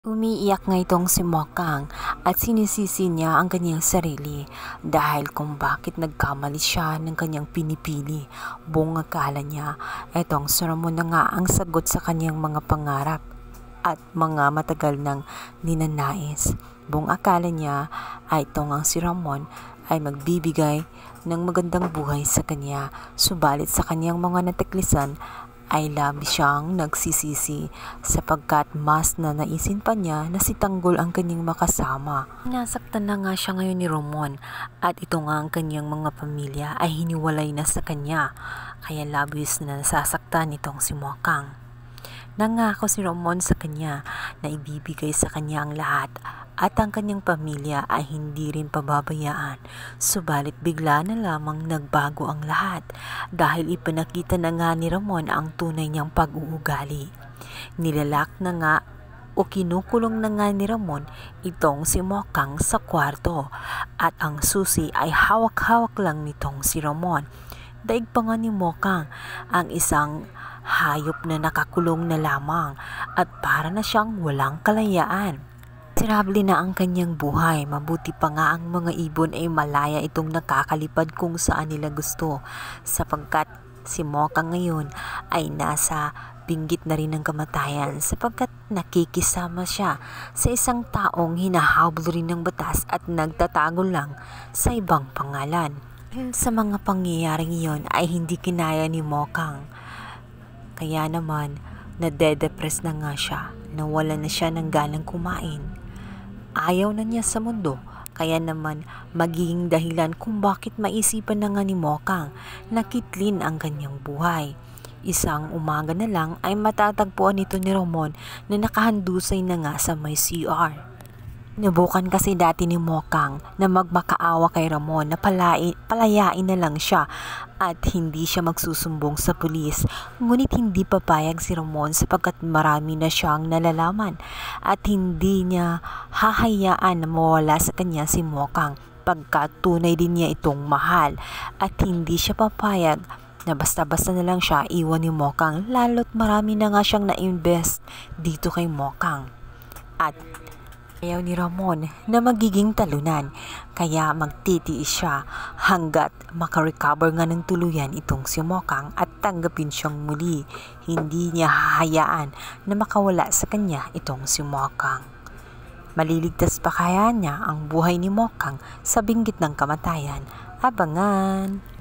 Umiiyak nga itong si Mokang at sinisisi niya ang kanyang sarili dahil kung bakit nagkamali siya ng kanyang pinipili. Buong akala niya, etong si Ramon na nga ang sagot sa kanyang mga pangarap at mga matagal nang ninanais. Buong akala niya ay itong ang si Ramon ay magbibigay ng magandang buhay sa kanya, subalit sa kanyang mga natiklisan ay labis siyang nagsisisi sapagkat mas nanaisin pa niya na si Tanggol ang kanyang makasama. Nasaktan na nga siya ngayon ni Ramon at ito nga ang kanyang mga pamilya ay hiniwalay na sa kanya, kaya labis na nasasaktan itong si Mokang. Nangako si Ramon sa kanya na ibibigay sa kanya ang lahat at ang kanyang pamilya ay hindi rin pababayaan. Subalit bigla na lamang nagbago ang lahat dahil ipinakita na nga ni Ramon ang tunay niyang pag-uugali. Nilalak na nga o kinukulong na nga ni Ramon itong si Mokang sa kwarto at ang susi ay hawak-hawak lang nitong si Ramon. Daig pa nga ni Mokang ang isang hayop na nakakulong na lamang at para na siyang walang kalayaan. Miserable na ang kanyang buhay, mabuti pa nga ang mga ibon ay malaya itong nakakalipad kung saan nila gusto sapagkat si Mokang ngayon ay nasa binggit na rin ng kamatayan sapagkat nakikisama siya sa isang taong hinahabol rin ng batas at nagtatago lang sa ibang pangalan. Sa mga pangyayaring iyon ay hindi kinaya ni Mokang. Kaya naman, nade-depress na nga siya, nawala na siya ng ganang kumain. Ayaw na niya sa mundo, kaya naman magiging dahilan kung bakit maisipan na nga ni Mokang na kitlin ang kanyang buhay. Isang umaga na lang ay matatagpuan nito ni Ramon na nakahandusay na nga sa may CR. Sinubukan kasi dati ni Mokang na magmakaawa kay Ramon na palayain na lang siya at hindi siya magsusumbong sa pulis. Ngunit hindi papayag si Ramon sapagkat marami na siyang nalalaman at hindi niya hahayaan na mawala sa kanya si Mokang pagkat tunay din niya itong mahal at hindi siya papayag na basta-basta na lang siya iwan ni Mokang, lalo't marami na nga siyang na-invest dito kay Mokang. At ayaw ni Ramon na magiging talunan, kaya magtitiis siya hanggat makarecover nga ng tuluyan itong si Mokang at tanggapin siyang muli. Hindi niya hahayaan na makawala sa kanya itong si Mokang. Maliligtas pa kaya niya ang buhay ni Mokang sa binggit ng kamatayan? Abangan!